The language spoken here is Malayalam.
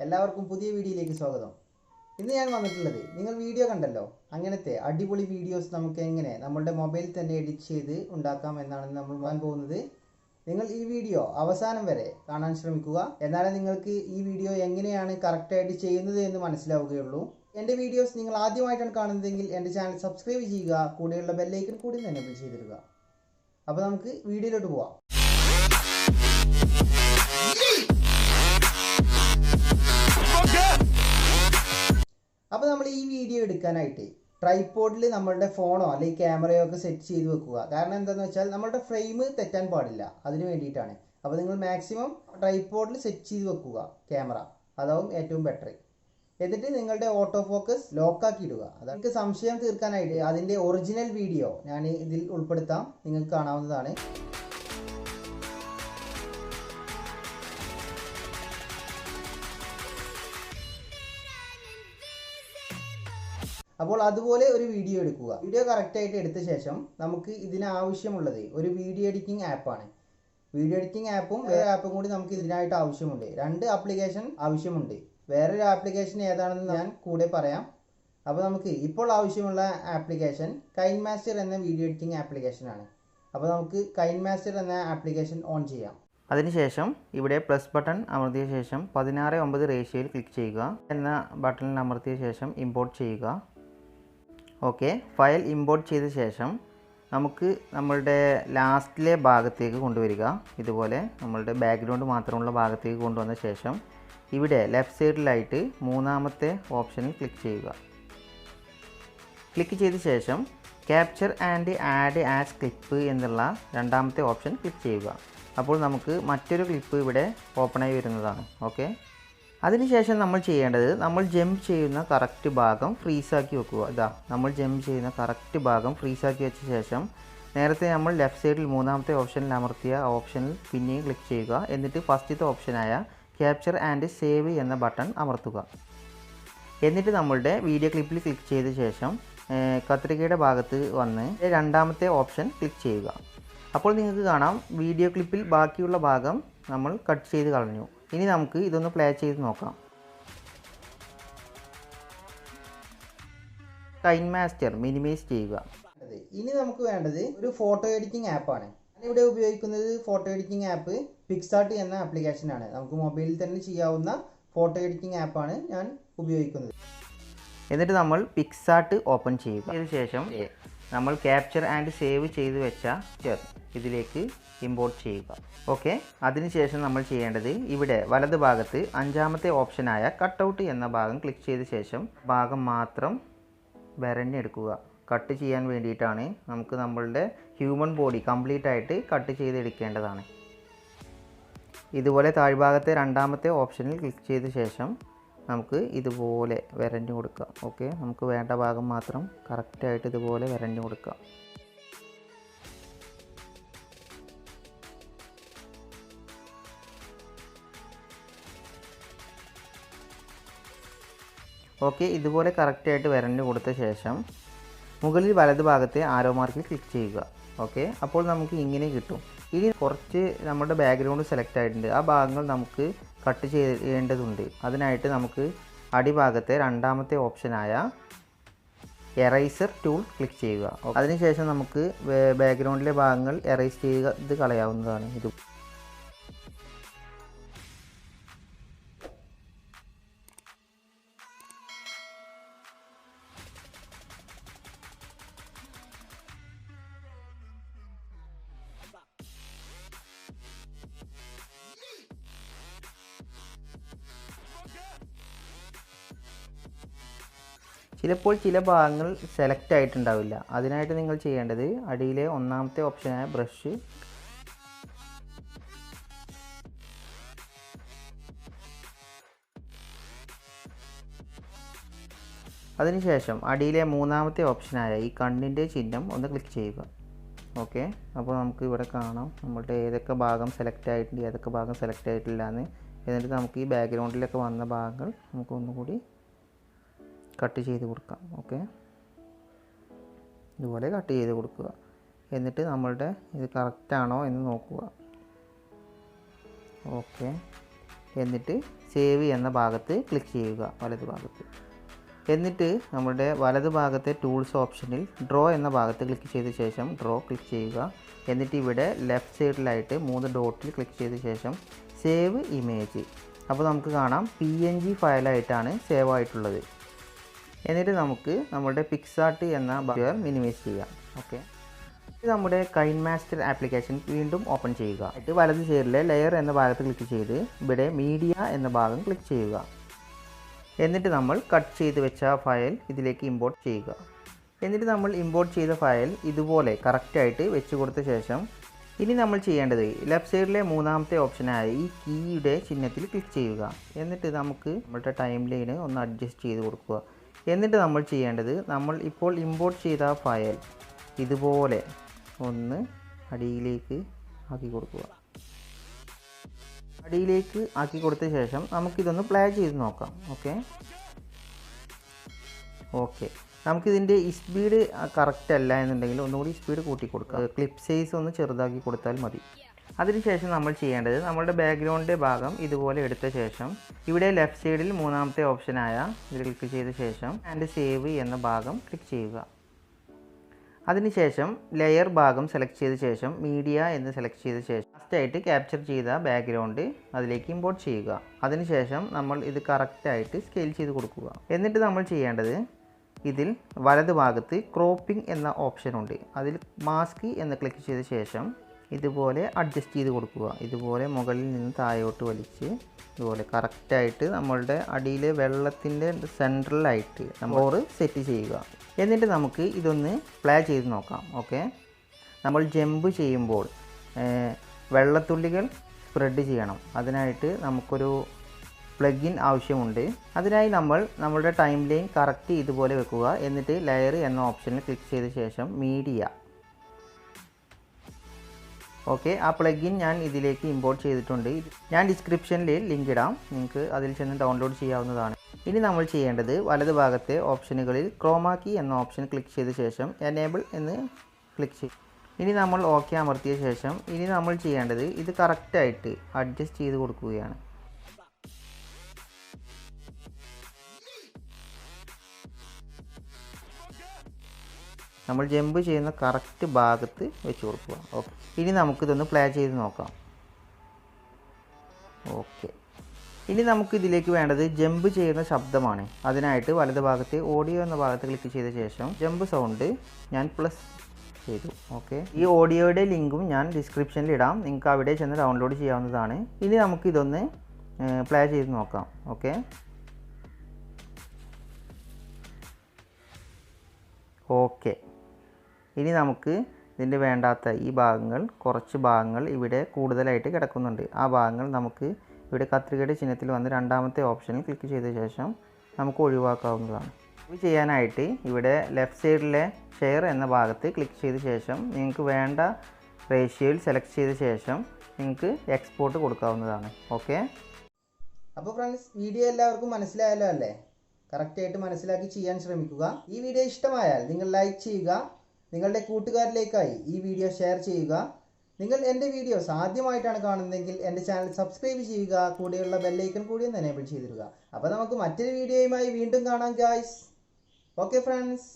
എല്ലാവർക്കും പുതിയ വീഡിയോയിലേക്ക് സ്വാഗതം. ഇന്ന് ഞാൻ വന്നിട്ടുള്ളത്, നിങ്ങൾ വീഡിയോ കണ്ടല്ലോ, അങ്ങനത്തെ അടിപൊളി വീഡിയോസ് നമുക്ക് എങ്ങനെ നമ്മുടെ മൊബൈലിൽ തന്നെ എഡിറ്റ് ചെയ്ത് ഉണ്ടാക്കാം എന്നാണ് നമ്മൾ പറയാൻ പോകുന്നത്. നിങ്ങൾ ഈ വീഡിയോ അവസാനം വരെ കാണാൻ ശ്രമിക്കുക. എന്നാലേ നിങ്ങൾക്ക് ഈ വീഡിയോ എങ്ങനെയാണ് കറക്റ്റായിട്ട് ചെയ്യുന്നത് എന്ന് മനസ്സിലാവുകയുള്ളൂ. എൻ്റെ വീഡിയോസ് നിങ്ങൾ ആദ്യമായിട്ടാണ് കാണുന്നതെങ്കിൽ എൻ്റെ ചാനൽ സബ്സ്ക്രൈബ് ചെയ്യുക, കൂടെയുള്ള ബെല്ലൈക്കൺ കൂടി എനേബിൾ ചെയ്തിടുക. അപ്പോൾ നമുക്ക് വീഡിയോയിലോട്ട് പോവാം. അപ്പോൾ നമ്മൾ ഈ വീഡിയോ എടുക്കാനായിട്ട് ട്രൈപോഡിൽ നമ്മളുടെ ഫോണോ അല്ലെങ്കിൽ ക്യാമറയോ ഒക്കെ സെറ്റ് ചെയ്ത് വെക്കുക. കാരണം എന്താണെന്ന് വെച്ചാൽ നമ്മളുടെ ഫ്രെയിം തെറ്റാൻ പാടില്ല, അതിന് വേണ്ടിയിട്ടാണ്. അപ്പോൾ നിങ്ങൾ മാക്സിമം ട്രൈപോഡിൽ സെറ്റ് ചെയ്ത് വെക്കുക ക്യാമറ, അതാവും ഏറ്റവും ബെറ്റർ. എന്നിട്ട് നിങ്ങളുടെ ഓട്ടോ ഫോക്കസ് ലോക്കാക്കി ഇടുക. അതൊക്കെ സംശയം തീർക്കാനായിട്ട് അതിൻ്റെ ഒറിജിനൽ വീഡിയോ ഞാൻ ഇതിൽ ഉൾപ്പെടുത്താം, നിങ്ങൾക്ക് കാണാവുന്നതാണ്. അപ്പോൾ അതുപോലെ ഒരു വീഡിയോ എടുക്കുക. വീഡിയോ കറക്റ്റായിട്ട് എടുത്ത ശേഷം നമുക്ക് ഇതിനാവശ്യമുള്ളത് ഒരു വീഡിയോ എഡിറ്റിംഗ് ആപ്പാണ്. വീഡിയോ എഡിറ്റിംഗ് ആപ്പും വേറെ ആപ്പും കൂടി നമുക്ക് ഇതിനായിട്ട് ആവശ്യമുണ്ട്. 2 ആപ്ലിക്കേഷൻ ആവശ്യമുണ്ട്. വേറൊരു ആപ്ലിക്കേഷൻ ഏതാണെന്ന് ഞാൻ കൂടെ പറയാം. അപ്പോൾ നമുക്ക് ഇപ്പോൾ ആവശ്യമുള്ള ആപ്ലിക്കേഷൻ കൈൻമാസ്റ്റർ എന്ന വീഡിയോ എഡിറ്റിംഗ് ആപ്ലിക്കേഷനാണ്. അപ്പോൾ നമുക്ക് കൈൻമാസ്റ്റർ എന്ന ആപ്ലിക്കേഷൻ ഓൺ ചെയ്യാം. അതിനുശേഷം ഇവിടെ പ്ലസ് ബട്ടൺ അമർത്തിയ ശേഷം 16:9 റേഷ്യോയിൽ ക്ലിക്ക് ചെയ്യുക. എന്ന ബട്ടണിൽ അമർത്തിയ ശേഷം ഇമ്പോർട്ട് ചെയ്യുക. ഓക്കെ, ഫയൽ ഇമ്പോർട്ട് ചെയ്ത ശേഷം നമുക്ക് നമ്മളുടെ ലാസ്റ്റിലെ ഭാഗത്തേക്ക് കൊണ്ടുവരിക. ഇതുപോലെ നമ്മളുടെ ബാക്ക്ഗ്രൗണ്ട് മാത്രമുള്ള ഭാഗത്തേക്ക് കൊണ്ടുവന്ന ശേഷം ഇവിടെ ലെഫ്റ്റ് സൈഡിലായിട്ട് 3ാമത്തെ ഓപ്ഷനിൽ ക്ലിക്ക് ചെയ്യുക. ക്ലിക്ക് ചെയ്ത ശേഷം capture and add as clip എന്നുള്ള 2ാമത്തെ ഓപ്ഷൻ ക്ലിക്ക് ചെയ്യുക. അപ്പോൾ നമുക്ക് മറ്റൊരു ക്ലിപ്പ് ഇവിടെ ഓപ്പണായി വരുന്നതാണ്. ഓക്കെ, അതിനുശേഷം നമ്മൾ ചെയ്യേണ്ടത്, നമ്മൾ ജമ്പ് ചെയ്യുന്ന കറക്റ്റ് ഭാഗം ഫ്രീസാക്കി വെക്കുക. ഇതാ നമ്മൾ ജമ്പ് ചെയ്യുന്ന കറക്റ്റ് ഭാഗം ഫ്രീസാക്കി വെച്ച ശേഷം നേരത്തെ നമ്മൾ ലെഫ്റ്റ് സൈഡിൽ 3ാമത്തെ ഓപ്ഷനിൽ അമർത്തിയ ഓപ്ഷനിൽ പിന്നെയും ക്ലിക്ക് ചെയ്യുക. എന്നിട്ട് ഫസ്റ്റത്തെ ഓപ്ഷനായ ക്യാപ്ചർ ആൻഡ് സേവ് എന്ന ബട്ടൺ അമർത്തുക. എന്നിട്ട് നമ്മളുടെ വീഡിയോ ക്ലിപ്പിൽ ക്ലിക്ക് ചെയ്ത ശേഷം കത്രികയുടെ ഭാഗത്ത് വന്ന് 2ാമത്തെ ഓപ്ഷൻ ക്ലിക്ക് ചെയ്യുക. അപ്പോൾ നിങ്ങൾക്ക് കാണാം വീഡിയോ ക്ലിപ്പിൽ ബാക്കിയുള്ള ഭാഗം നമ്മൾ കട്ട് ചെയ്ത് കളഞ്ഞു. ഇനി നമുക്ക് ഇതൊന്ന് പ്ലേ ചെയ്ത് നോക്കാം. കൈൻമാസ്റ്റർ മിനിമൈസ് ചെയ്യുക. ഇനി നമുക്ക് വേണ്ടത് ഒരു ഫോട്ടോ എഡിറ്റിംഗ് ആപ്പാണ്. ഞാനിവിടെ ഉപയോഗിക്കുന്നത് ഫോട്ടോ എഡിറ്റിംഗ് ആപ്പ് പിക്സാർട്ട് എന്ന ആപ്ലിക്കേഷനാണ്. നമുക്ക് മൊബൈലിൽ തന്നെ ചെയ്യാവുന്ന ഫോട്ടോ എഡിറ്റിംഗ് ആപ്പാണ് ഞാൻ ഉപയോഗിക്കുന്നത്. എന്നിട്ട് നമ്മൾ പിക്സാർട്ട് ഓപ്പൺ ചെയ്യുക. അതിനുശേഷം നമ്മൾ ക്യാപ്ചർ ആൻഡ് സേവ് ചെയ്ത് വെച്ച ഇതിലേക്ക് ഇമ്പോർട്ട് ചെയ്യുക. ഓക്കെ, അതിനുശേഷം നമ്മൾ ചെയ്യേണ്ടത് ഇവിടെ വലത് ഭാഗത്ത് 5ാമത്തെ ഓപ്ഷനായ കട്ടൗട്ട് എന്ന ഭാഗം ക്ലിക്ക് ചെയ്ത ശേഷം ഭാഗം മാത്രം വരഞ്ഞെടുക്കുക. കട്ട് ചെയ്യാൻ വേണ്ടിയിട്ടാണ്. നമുക്ക് നമ്മളുടെ ഹ്യൂമൻ ബോഡി കംപ്ലീറ്റ് ആയിട്ട് കട്ട് ചെയ്തെടുക്കേണ്ടതാണ്. ഇതുപോലെ താഴ്ഭാഗത്തെ 2ാമത്തെ ഓപ്ഷനിൽ ക്ലിക്ക് ചെയ്ത ശേഷം നമുക്ക് ഇതുപോലെ വരഞ്ഞു കൊടുക്കാം. ഓക്കെ, നമുക്ക് വേണ്ട ഭാഗം മാത്രം കറക്റ്റായിട്ട് ഇതുപോലെ വരഞ്ഞു കൊടുക്കാം. ഓക്കെ, ഇതുപോലെ കറക്റ്റായിട്ട് വരഞ്ഞു കൊടുത്ത ശേഷം മുകളിൽ വലത് ഭാഗത്തെ ആരോ മാർക്കിൽ ക്ലിക്ക് ചെയ്യുക. ഓക്കെ, അപ്പോൾ നമുക്ക് ഇങ്ങനെ കിട്ടും. ഇനി കുറച്ച് നമ്മുടെ ബാക്ക്ഗ്രൗണ്ട് സെലക്ട് ആയിട്ടുണ്ട്, ആ ഭാഗങ്ങൾ നമുക്ക് കട്ട് ചെയ്യേണ്ടതുണ്ട്. അതിനായിട്ട് നമുക്ക് അടിഭാഗത്തെ 2ാമത്തെ ഓപ്ഷനായ എറൈസർ ടൂൾ ക്ലിക്ക് ചെയ്യുക. അതിനുശേഷം നമുക്ക് ബാക്ക്ഗ്രൗണ്ടിലെ ഭാഗങ്ങൾ എറൈസ് ചെയ്ത് കളയാവുന്നതാണ്. ഇത് ചിലപ്പോൾ ചില ഭാഗങ്ങൾ സെലക്ട് ആയിട്ടുണ്ടാവില്ല. അതിനായിട്ട് നിങ്ങൾ ചെയ്യേണ്ടത് അടിയിലെ 1ാമത്തെ ഓപ്ഷനായ ബ്രഷ് അതിനുശേഷം അടിയിലെ 3ാമത്തെ ഓപ്ഷനായ ഈ കണ്ണിൻ്റെ ചിഹ്നം ഒന്ന് ക്ലിക്ക് ചെയ്യുക. ഓക്കെ, അപ്പോൾ നമുക്ക് ഇവിടെ കാണാം നമ്മളുടെ ഏതൊക്കെ ഭാഗം സെലക്ട് ആയിട്ടുണ്ട്, ഏതൊക്കെ ഭാഗം സെലക്ട് ആയിട്ടില്ല എന്ന്. എന്നിട്ട് നമുക്ക് ഈ ബാക്ക്ഗ്രൗണ്ടിലൊക്കെ വന്ന ഭാഗങ്ങൾ നമുക്ക് ഒന്നുകൂടി കട്ട് ചെയ്ത് കൊടുക്കാം. ഓക്കെ, ഇതുപോലെ കട്ട് ചെയ്ത് കൊടുക്കുക. എന്നിട്ട് നമ്മളുടെ ഇത് കറക്റ്റാണോ എന്ന് നോക്കുക. ഓക്കെ, എന്നിട്ട് സേവ് എന്ന ഭാഗത്ത് ക്ലിക്ക് ചെയ്യുക വലതു ഭാഗത്ത്. എന്നിട്ട് നമ്മുടെ വലതു ഭാഗത്തെ ടൂൾസ് ഓപ്ഷനിൽ ഡ്രോ എന്ന ഭാഗത്ത് ക്ലിക്ക് ചെയ്ത ശേഷം ഡ്രോ ക്ലിക്ക് ചെയ്യുക. എന്നിട്ട് ഇവിടെ ലെഫ്റ്റ് സൈഡിലായിട്ട് 3 ഡോട്ടിൽ ക്ലിക്ക് ചെയ്ത ശേഷം സേവ് ഇമേജ്. അപ്പോൾ നമുക്ക് കാണാം PNG ഫയലായിട്ടാണ് സേവ് ആയിട്ടുള്ളത്. എന്നിട്ട് നമുക്ക് നമ്മുടെ പിക്സാർട്ട് എന്ന സോഫ്റ്റ്വെയർ മിനിമൈസ് ചെയ്യാം. ഓക്കെ, ഇത് നമ്മുടെ കൈൻമാസ്റ്റർ ആപ്ലിക്കേഷൻ വീണ്ടും ഓപ്പൺ ചെയ്യുക. എന്നിട്ട് വലത് സൈഡിലെ ലെയർ എന്ന ഭാഗത്ത് ക്ലിക്ക് ചെയ്ത് ഇവിടെ മീഡിയ എന്ന ഭാഗം ക്ലിക്ക് ചെയ്യുക. എന്നിട്ട് നമ്മൾ കട്ട് ചെയ്ത് വെച്ച ഫയൽ ഇതിലേക്ക് ഇമ്പോർട്ട് ചെയ്യുക. എന്നിട്ട് നമ്മൾ ഇമ്പോർട്ട് ചെയ്ത ഫയൽ ഇതുപോലെ കറക്റ്റായിട്ട് വെച്ച് കൊടുത്ത ശേഷം ഇനി നമ്മൾ ചെയ്യേണ്ടത് ലെഫ്റ്റ് സൈഡിലെ മൂന്നാമത്തെ ഓപ്ഷനായ ഈ കീയുടെ ചിഹ്നത്തിൽ ക്ലിക്ക് ചെയ്യുക. എന്നിട്ട് നമുക്ക് നമ്മുടെ ടൈം ലൈന് ഒന്ന് അഡ്ജസ്റ്റ് ചെയ്ത് കൊടുക്കുക. എന്നിട്ട് നമ്മൾ ചെയ്യേണ്ടത് നമ്മൾ ഇപ്പോൾ ഇമ്പോർട്ട് ചെയ്ത ഫയൽ ഇതുപോലെ ഒന്ന് അടിയിലേക്ക് ആക്കി കൊടുക്കുക. അടിയിലേക്ക് ആക്കി കൊടുത്ത ശേഷം നമുക്കിതൊന്ന് പ്ലേ ചെയ്ത് നോക്കാം. ഓക്കെ, നമുക്കിതിൻ്റെ സ്പീഡ് കറക്റ്റ് അല്ല എന്നുണ്ടെങ്കിൽ ഒന്നുകൂടി സ്പീഡ് കൂട്ടി കൊടുക്കുക. ക്ലിപ്പ് സൈസ് ഒന്ന് ചെറുതാക്കി കൊടുത്താൽ മതി. അതിനുശേഷം നമ്മൾ ചെയ്യേണ്ടത് നമ്മളുടെ ബാക്ക്ഗ്രൗണ്ടിൻ്റെ ഭാഗം ഇതുപോലെ എടുത്ത ശേഷം ഇവിടെ ലെഫ്റ്റ് സൈഡിൽ മൂന്നാമത്തെ ഓപ്ഷനായ ഇത് ക്ലിക്ക് ചെയ്ത ശേഷം ആൻഡ് സേവ് എന്ന ഭാഗം ക്ലിക്ക് ചെയ്യുക. അതിനുശേഷം ലെയർ ഭാഗം സെലക്ട് ചെയ്ത ശേഷം മീഡിയ എന്ന് സെലക്ട് ചെയ്ത ശേഷം ലാസ്റ്റായിട്ട് ക്യാപ്ചർ ചെയ്ത ബാക്ക്ഗ്രൗണ്ട് അതിലേക്ക് ഇമ്പോർട്ട് ചെയ്യുക. അതിനുശേഷം നമ്മൾ ഇത് കറക്റ്റായിട്ട് സ്കെയിൽ ചെയ്ത് കൊടുക്കുക. എന്നിട്ട് നമ്മൾ ചെയ്യേണ്ടത് ഇതിൽ വലത് ഭാഗത്ത് ക്രോപ്പിംഗ് എന്ന ഓപ്ഷൻ ഉണ്ട്. അതിൽ മാസ്ക് എന്ന് ക്ലിക്ക് ചെയ്ത ശേഷം ഇതുപോലെ അഡ്ജസ്റ്റ് ചെയ്ത് കൊടുക്കുക. ഇതുപോലെ മുകളിൽ നിന്ന് താഴോട്ട് വലിച്ച് ഇതുപോലെ കറക്റ്റായിട്ട് നമ്മളുടെ അടിയിലെ വെള്ളത്തിൻ്റെ സെൻട്രലായിട്ട് നമ്മൾ സെറ്റ് ചെയ്യുക. എന്നിട്ട് നമുക്ക് ഇതൊന്ന് പ്ലേ ചെയ്ത് നോക്കാം. ഓക്കെ, നമ്മൾ ജമ്പ് ചെയ്യുമ്പോൾ വെള്ളത്തുള്ളികൾ സ്പ്രെഡ് ചെയ്യണം. അതിനായിട്ട് നമുക്കൊരു പ്ലഗിൻ ആവശ്യമുണ്ട്. അതിനായി നമ്മൾ നമ്മുടെ ടൈം ലൈൻ കറക്റ്റ് ഇതുപോലെ വെക്കുക. എന്നിട്ട് ലെയർ എന്ന ഓപ്ഷനിൽ ക്ലിക്ക് ചെയ്ത ശേഷം മീഡിയ. ഓക്കെ, ആ പ്ലഗിൻ ഞാൻ ഇതിലേക്ക് ഇമ്പോർട്ട് ചെയ്തിട്ടുണ്ട്. ഞാൻ ഡിസ്ക്രിപ്ഷനിൽ ലിങ്ക് ഇടാം, നിങ്ങൾക്ക് അതിൽ ചെന്ന് ഡൗൺലോഡ് ചെയ്യാവുന്നതാണ്. ഇനി നമ്മൾ ചെയ്യേണ്ടത് വലത് ഭാഗത്തെ ഓപ്ഷനുകളിൽ ക്രോമാ കീ എന്ന ഓപ്ഷൻ ക്ലിക്ക് ചെയ്ത ശേഷം എനേബിൾ എന്ന് ക്ലിക്ക് ചെയ്യും. ഇനി നമ്മൾ ഓക്കെ അമർത്തിയ ശേഷം ഇനി നമ്മൾ ചെയ്യേണ്ടത് ഇത് കറക്റ്റായിട്ട് അഡ്ജസ്റ്റ് ചെയ്ത് കൊടുക്കുകയാണ്. നമ്മൾ ജമ്പ് ചെയ്യുന്ന കറക്റ്റ് ഭാഗത്ത് വെച്ച് കൊടുക്കുക. ഓക്കെ, ഇനി നമുക്കിതൊന്ന് പ്ലേ ചെയ്ത് നോക്കാം. ഓക്കെ, ഇനി നമുക്ക് ഇതിലേക്ക് വേണ്ടത് ജമ്പ് ചെയ്യുന്ന ശബ്ദമാണ്. അതിനായിട്ട് വലത് ഭാഗത്തെ ഓഡിയോ എന്ന ഭാഗത്ത് ക്ലിക്ക് ചെയ്ത ശേഷം ജമ്പ് സൗണ്ട് ഞാൻ പ്ലസ് ചെയ്തു. ഓക്കെ, ഈ ഓഡിയോയുടെ ലിങ്കും ഞാൻ ഡിസ്ക്രിപ്ഷനിൽ ഇടാം, നിങ്ങൾക്ക് അവിടെ ചെന്ന് ഡൗൺലോഡ് ചെയ്യാവുന്നതാണ്. ഇനി നമുക്കിതൊന്ന് പ്ലേ ചെയ്ത് നോക്കാം. ഓക്കെ, ഇനി നമുക്ക് ഇതിൻ്റെ വേണ്ടാത്ത ഈ ഭാഗങ്ങൾ കുറച്ച് ഭാഗങ്ങൾ ഇവിടെ കൂടുതലായിട്ട് കിടക്കുന്നുണ്ട്. ആ ഭാഗങ്ങൾ നമുക്ക് ഇവിടെ കത്രികയുടെ ചിഹ്നത്തിൽ വന്ന് രണ്ടാമത്തെ ഓപ്ഷനിൽ ക്ലിക്ക് ചെയ്ത ശേഷം നമുക്ക് ഒഴിവാക്കാവുന്നതാണ്. ഇത് ചെയ്യാനായിട്ട് ഇവിടെ ലെഫ്റ്റ് സൈഡിലെ ഷെയർ എന്ന ഭാഗത്ത് ക്ലിക്ക് ചെയ്ത ശേഷം നിങ്ങൾക്ക് വേണ്ട റേഷ്യോയിൽ സെലക്ട് ചെയ്ത ശേഷം നിങ്ങൾക്ക് എക്സ്പോർട്ട് കൊടുക്കാവുന്നതാണ്. ഓക്കെ, അപ്പോൾ ഫ്രണ്ട്സ്, വീഡിയോ എല്ലാവർക്കും മനസ്സിലായല്ലോ അല്ലേ? കറക്റ്റായിട്ട് മനസ്സിലാക്കി ചെയ്യാൻ ശ്രമിക്കുക. ഈ വീഡിയോ ഇഷ്ടമായാൽ നിങ്ങൾ ലൈക്ക് ചെയ്യുക. നിങ്ങളുടെ കൂട്ടുകാരിലേക്കായി ഈ വീഡിയോ ഷെയർ ചെയ്യുക. നിങ്ങൾ എൻ്റെ വീഡിയോസ് ആദ്യമായിട്ടാണ് കാണുന്നതെങ്കിൽ എൻ്റെ ചാനൽ സബ്സ്ക്രൈബ് ചെയ്യുക. കൂടെയുള്ള ബെല്ലൈക്കൺ കൂടി ഒന്ന് എനേബിൾ ചെയ്തിടുക. അപ്പോൾ നമുക്ക് മറ്റൊരു വീഡിയോയുമായി വീണ്ടും കാണാം ഗായ്സ്. Okay friends.